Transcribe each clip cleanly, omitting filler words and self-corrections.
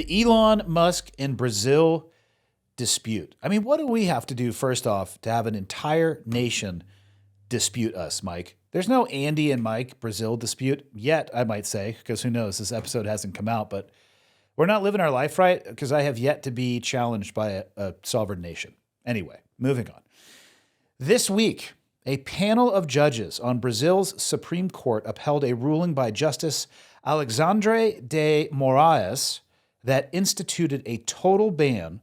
The Elon Musk and Brazil dispute. I mean, what do we have to do first off to have an entire nation dispute us, Mike? There's no Andy and Mike Brazil dispute yet, I might say, because who knows? This episode hasn't come out, but we're not living our life right because I have yet to be challenged by a sovereign nation. Anyway, moving on. This week, a panel of judges on Brazil's Supreme Court upheld a ruling by Justice Alexandre de Moraes that instituted a total ban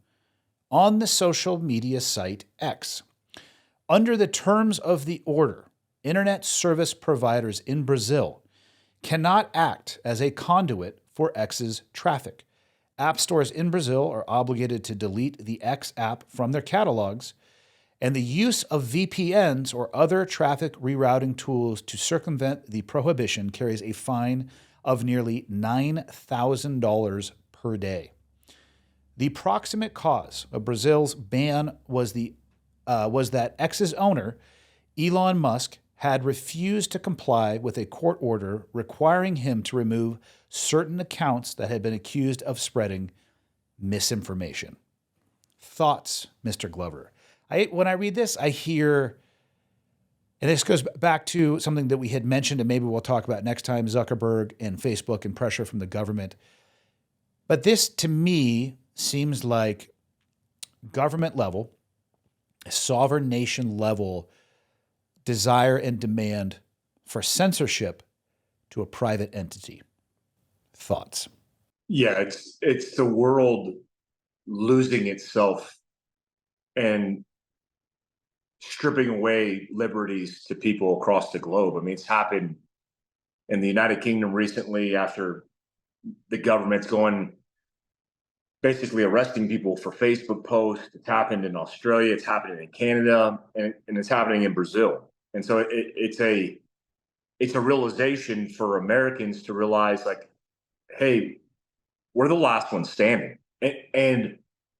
on the social media site X. Under the terms of the order, internet service providers in Brazil cannot act as a conduit for X's traffic. App stores in Brazil are obligated to delete the X app from their catalogs, and the use of VPNs or other traffic rerouting tools to circumvent the prohibition carries a fine of nearly $9,000 per day. The proximate cause of Brazil's ban was that X's owner, Elon Musk, had refused to comply with a court order requiring him to remove certain accounts that had been accused of spreading misinformation. Thoughts, Mr. Glover? When I read this, I hear, and this goes back to something that we had mentioned and maybe we'll talk about next time, Zuckerberg and Facebook and pressure from the government. But this, to me, seems like government level, sovereign nation level desire and demand for censorship to a private entity. Thoughts? Yeah, it's the world losing itself and stripping away liberties to people across the globe. I mean, it's happened in the United Kingdom recently after the government's going basically arresting people for Facebook posts. It's happened in Australia, it's happening in Canada, and it's happening in Brazil. And so it's a realization for Americans to realize, like, hey, we're the last one standing, and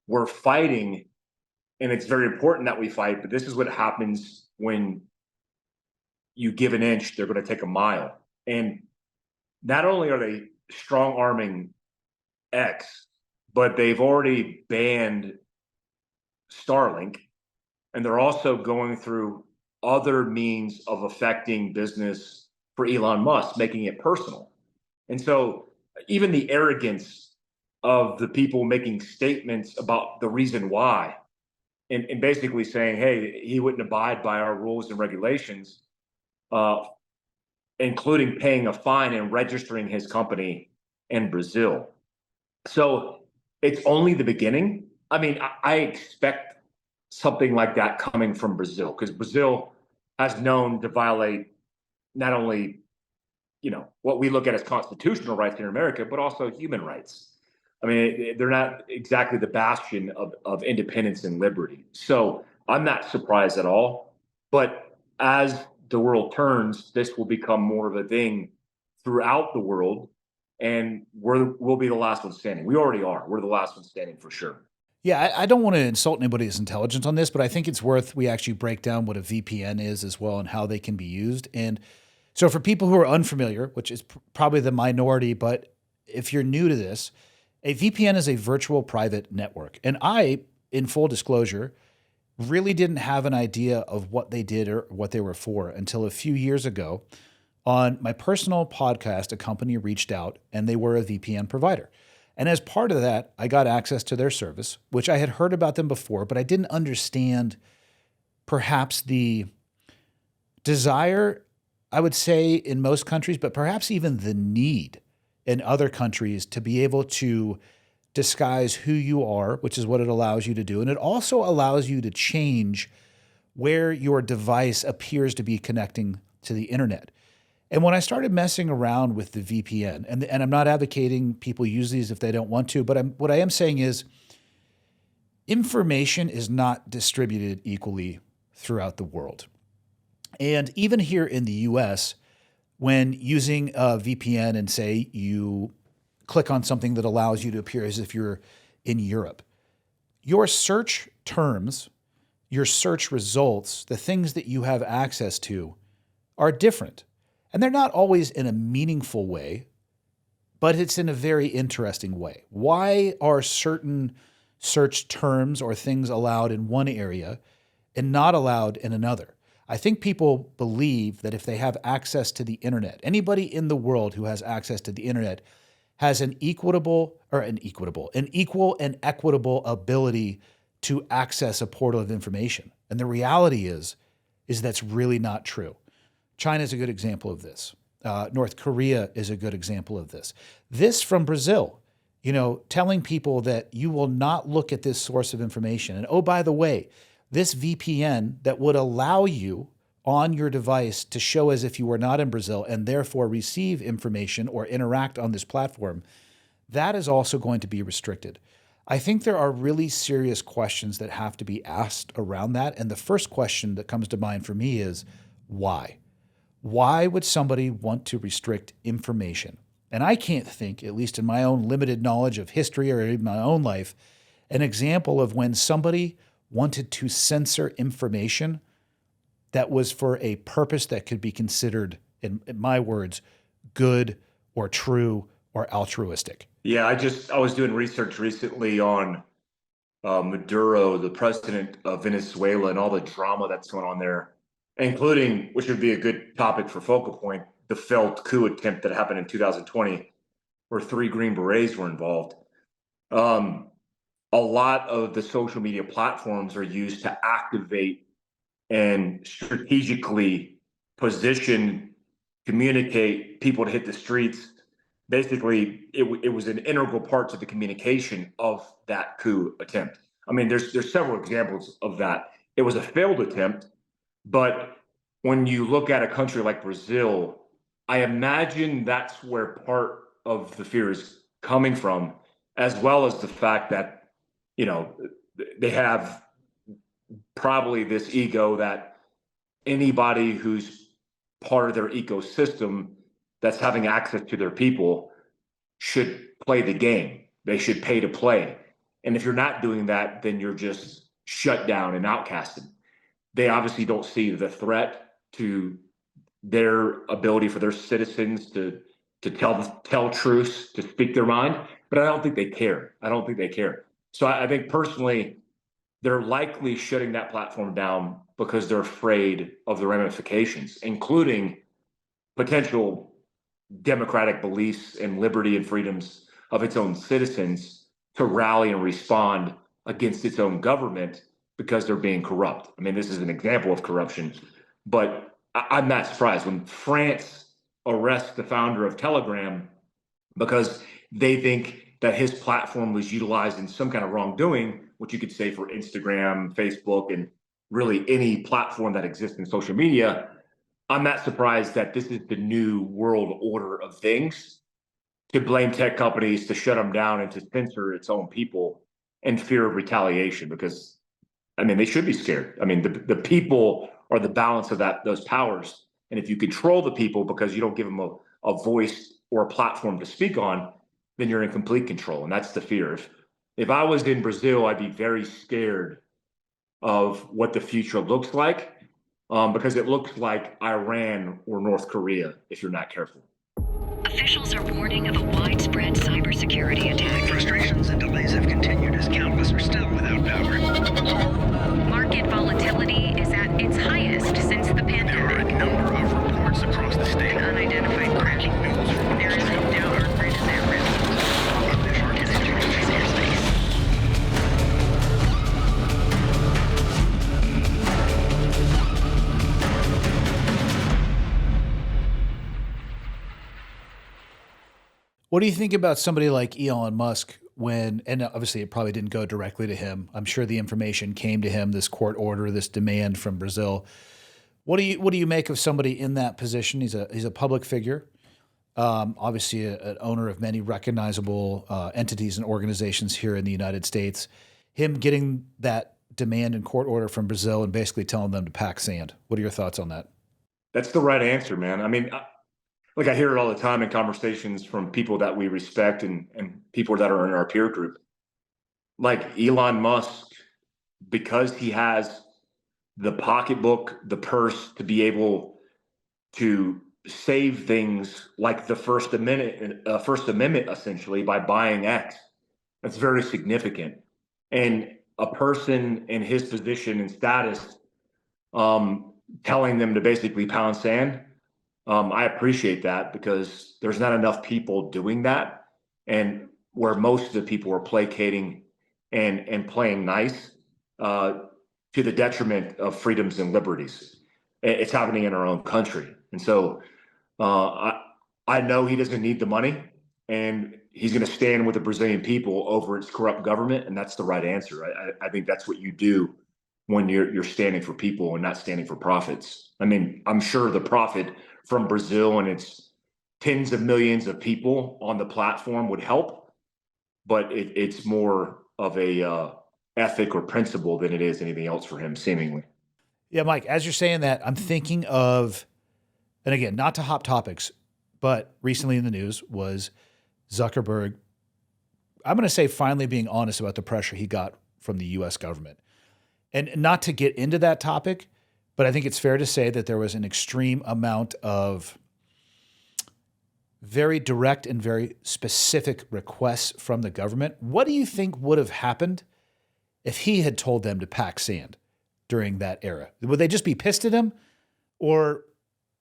we're fighting, and it's very important that we fight. But this is what happens when you give an inch, they're going to take a mile. And not only are they strong arming X, but they've already banned Starlink, and they're also going through other means of affecting business for Elon Musk, making it personal. And so even the arrogance of the people making statements about the reason why, and basically saying, hey, he wouldn't abide by our rules and regulations, including paying a fine and registering his company in Brazil. So it's only the beginning. I mean, I expect something like that coming from Brazil, because Brazil has known to violate not only, what we look at as constitutional rights in America, but also human rights. I mean, they're not exactly the bastion of independence and liberty. So I'm not surprised at all. But as the world turns, this will become more of a thing throughout the world, and we'll be the last one standing. We already are. We're the last one standing for sure. Yeah, I don't want to insult anybody's intelligence on this, but I think it's worth we actually break down what a VPN is as well and how they can be used. And so for people who are unfamiliar, which is probably the minority, but if you're new to this, a VPN is a virtual private network. And I, in full disclosure, really didn't have an idea of what they did or what they were for until a few years ago. On my personal podcast, a company reached out and they were a VPN provider. And as part of that, I got access to their service, which I had heard about them before, but I didn't understand perhaps the desire, I would say, in most countries, but perhaps even the need in other countries to be able to disguise who you are, which is what it allows you to do. And it also allows you to change where your device appears to be connecting to the internet. And when I started messing around with the VPN, and I'm not advocating people use these if they don't want to, but what I am saying is information is not distributed equally throughout the world. And even here in the US, when using a VPN and say you click on something that allows you to appear as if you're in Europe, your search terms, your search results, the things that you have access to are different. And they're not always in a meaningful way, but it's in a very interesting way. Why are certain search terms or things allowed in one area and not allowed in another? I think people believe that if they have access to the internet, anybody in the world who has access to the internet has an equal and equitable ability to access a portal of information. And the reality is that's really not true. China is a good example of this. North Korea is a good example of this. This from Brazil, telling people that you will not look at this source of information. And oh, by the way, this VPN that would allow you on your device to show as if you were not in Brazil and therefore receive information or interact on this platform, that is also going to be restricted. I think there are really serious questions that have to be asked around that. And the first question that comes to mind for me is why? Why would somebody want to restrict information? And I can't think, at least in my own limited knowledge of history or even my own life, an example of when somebody wanted to censor information that was for a purpose that could be considered, in my words, good or true or altruistic. Yeah, I was doing research recently on Maduro, the president of Venezuela, and all the drama that's going on there, including, which would be a good topic for focal point, the failed coup attempt that happened in 2020, where 3 Green Berets were involved. A lot of the social media platforms are used to activate and strategically position, communicate people to hit the streets. Basically, it was an integral part to the communication of that coup attempt. I mean, there's several examples of that. It was a failed attempt, but when you look at a country like Brazil, I imagine that's where part of the fear is coming from, as well as the fact that, they have probably this ego that anybody who's part of their ecosystem that's having access to their people should play the game. They should pay to play. And if you're not doing that, then you're just shut down and outcasted. They obviously don't see the threat to their ability for their citizens to tell truths, to speak their mind, but I don't think they care. So I think personally, they're likely shutting that platform down because they're afraid of the ramifications, including potential democratic beliefs and liberty and freedoms of its own citizens to rally and respond against its own government because they're being corrupt. I mean, this is an example of corruption, but I'm not surprised when France arrests the founder of Telegram because they think that his platform was utilized in some kind of wrongdoing, which you could say for Instagram, Facebook, and really any platform that exists in social media. I'm not surprised that this is the new world order of things, to blame tech companies, to shut them down, and to censor its own people in fear of retaliation. Because, I mean, they should be scared. I mean, the people are the balance of those powers. And if you control the people because you don't give them a voice or a platform to speak on, then you're in complete control. And that's the fear. If I was in Brazil, I'd be very scared of what the future looks like. Because it looks like Iran or North Korea if you're not careful. Officials are warning of a widespread cybersecurity attack. Frustrations and delays have continued as countless are still without power. Market volatility is at its highest since the pandemic. There are a number of reports across the state. An unidentified crashing news. There is no doubt our grid is at risk. The shark is entering cyberspace. What do you think about somebody like Elon Musk and obviously it probably didn't go directly to him. I'm sure the information came to him, this court order, this demand from Brazil. What do you make of somebody in that position? He's a public figure, obviously an owner of many recognizable entities and organizations here in the United States. Him getting that demand and court order from Brazil and basically telling them to pack sand. What are your thoughts on that? That's the right answer, man. I mean, I hear it all the time in conversations from people that we respect and people that are in our peer group. Like Elon Musk, because he has the pocketbook, the purse to be able to save things like the First Amendment essentially by buying X. That's very significant. And a person in his position and status telling them to basically pound sand, I appreciate that because there's not enough people doing that. And where most of the people are placating and playing nice to the detriment of freedoms and liberties. It's happening in our own country. And so I know he doesn't need the money, and he's going to stand with the Brazilian people over its corrupt government, and that's the right answer. I think that's what you do when you're standing for people and not standing for profits. I mean, I'm sure the profit from Brazil and its tens of millions of people on the platform would help, but it's more of a ethic or principle than it is anything else for him, seemingly. Yeah, Mike, as you're saying that, I'm thinking of, and again, not to hop topics, but recently in the news was Zuckerberg, I'm going to say finally being honest about the pressure he got from the US government. And not to get into that topic, but I think it's fair to say that there was an extreme amount of very direct and very specific requests from the government. What do you think would have happened if he had told them to pack sand during that era? Would they just be pissed at him? Or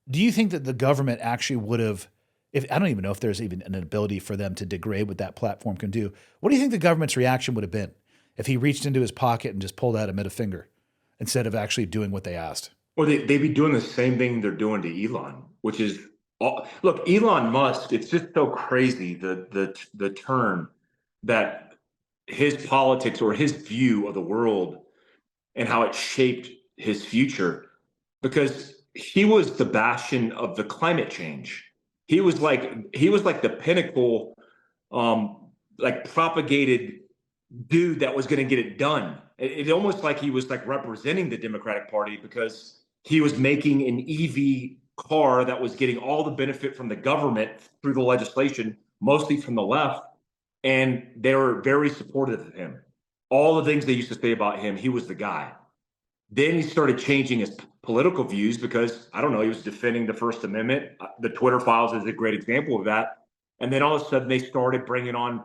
do you think that the government actually would have, I don't even know if there's even an ability for them to degrade what that platform can do. What do you think the government's reaction would have been if he reached into his pocket and just pulled out a middle finger instead of actually doing what they asked? Well, they'd be doing the same thing they're doing to Elon, which is, look, Elon Musk, it's just so crazy, the turn that his politics or his view of the world and how it shaped his future, because he was the bastion of the climate change. He was like the pinnacle, like propagated dude that was going to get it done. It almost like he was like representing the Democratic Party because he was making an EV car that was getting all the benefit from the government through the legislation, mostly from the left. And they were very supportive of him. All the things they used to say about him, he was the guy. Then he started changing his political views because, I don't know, he was defending the First Amendment. The Twitter files is a great example of that. And then all of a sudden they started bringing on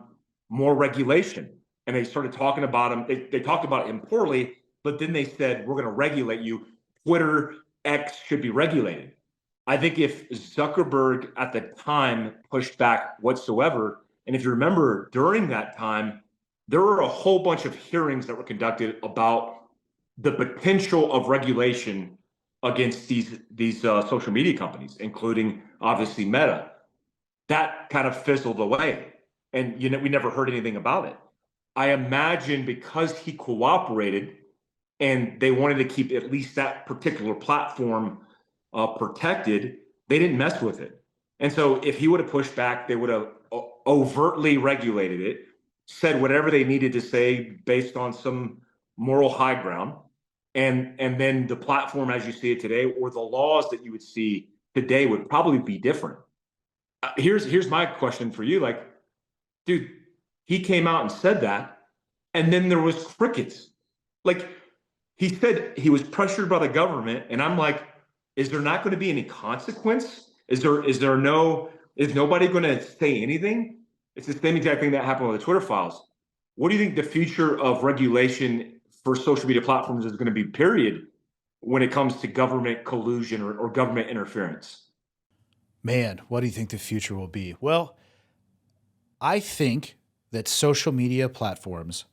more regulation. And they started talking about him. They talked about him poorly, but then they said, we're going to regulate you. Twitter, X should be regulated. I think if Zuckerberg at the time pushed back whatsoever, and if you remember during that time, there were a whole bunch of hearings that were conducted about the potential of regulation against these social media companies, including obviously Meta. That kind of fizzled away, and we never heard anything about it. I imagine because he cooperated and they wanted to keep at least that particular platform protected, they didn't mess with it. And so if he would have pushed back, they would have overtly regulated it, said whatever they needed to say based on some moral high ground. And then the platform as you see it today, or the laws that you would see today, would probably be different. Here's my question for you. Like, dude, he came out and said that, and then there was crickets. Like, he said he was pressured by the government, and I'm like, is there not going to be any consequence? Is nobody going to say anything? It's the same exact thing that happened with the Twitter files. What do you think the future of regulation for social media platforms is going to be, period, when it comes to government collusion or government interference? Man, what do you think the future will be? Well, I think that social media platforms,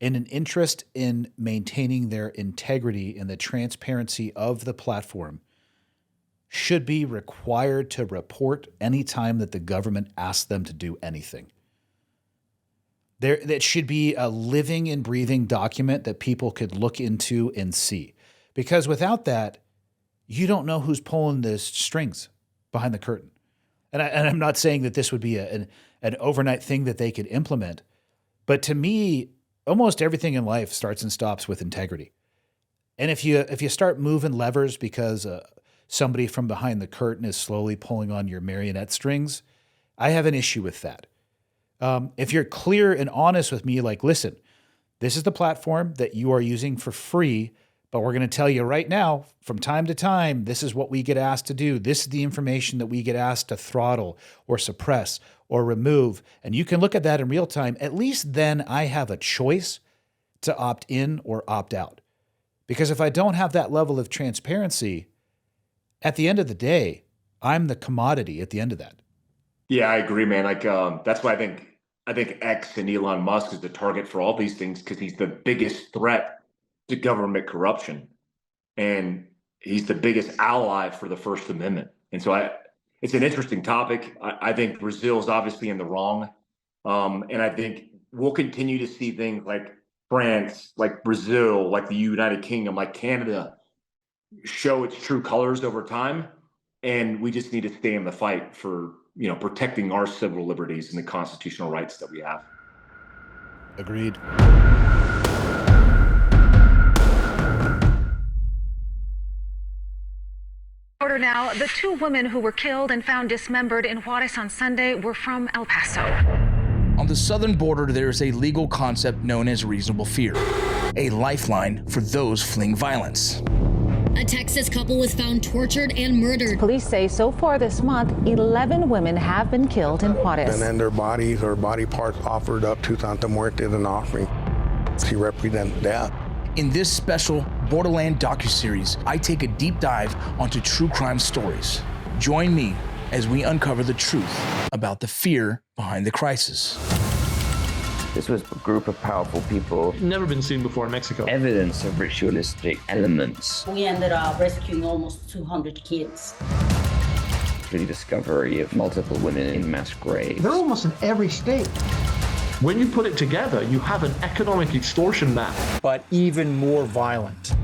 in an interest in maintaining their integrity and the transparency of the platform, should be required to report anytime that the government asks them to do anything. That should be a living and breathing document that people could look into and see. Because without that, you don't know who's pulling the strings behind the curtain. And I'm not saying that this would be an overnight thing that they could implement. But to me, almost everything in life starts and stops with integrity. And if you start moving levers because somebody from behind the curtain is slowly pulling on your marionette strings, I have an issue with that. If you're clear and honest with me, like, listen, this is the platform that you are using for free, But we're going to tell you right now, from time to time, this is what we get asked to do. This is the information that we get asked to throttle or suppress or remove. And you can look at that in real time. At least then I have a choice to opt in or opt out. Because if I don't have that level of transparency, at the end of the day, I'm the commodity at the end of that. Yeah, I agree, man. Like, that's why I think X and Elon Musk is the target for all these things, because he's the biggest threat to government corruption, and he's the biggest ally for the First Amendment. And so it's an interesting topic. I think Brazil is obviously in the wrong, and I think we'll continue to see things like France, like Brazil, like the United Kingdom, like Canada show its true colors over time, and we just need to stay in the fight for protecting our civil liberties and the constitutional rights that we have. Agreed. Order now. The 2 women who were killed and found dismembered in Juarez on Sunday were from El Paso. On the southern border, there is a legal concept known as reasonable fear, a lifeline for those fleeing violence. A Texas couple was found tortured and murdered. Police say so far this month, 11 women have been killed in Juarez. And then their bodies or body parts offered up to Santa Muerte as an offering. She represents death. In this special Borderland docuseries, I take a deep dive onto true crime stories. Join me as we uncover the truth about the fear behind the crisis. This was a group of powerful people. Never been seen before in Mexico. Evidence of ritualistic elements. We ended up rescuing almost 200 kids. The discovery of multiple women in mass graves. They're almost in every state. When you put it together, you have an economic extortion map. But even more violent.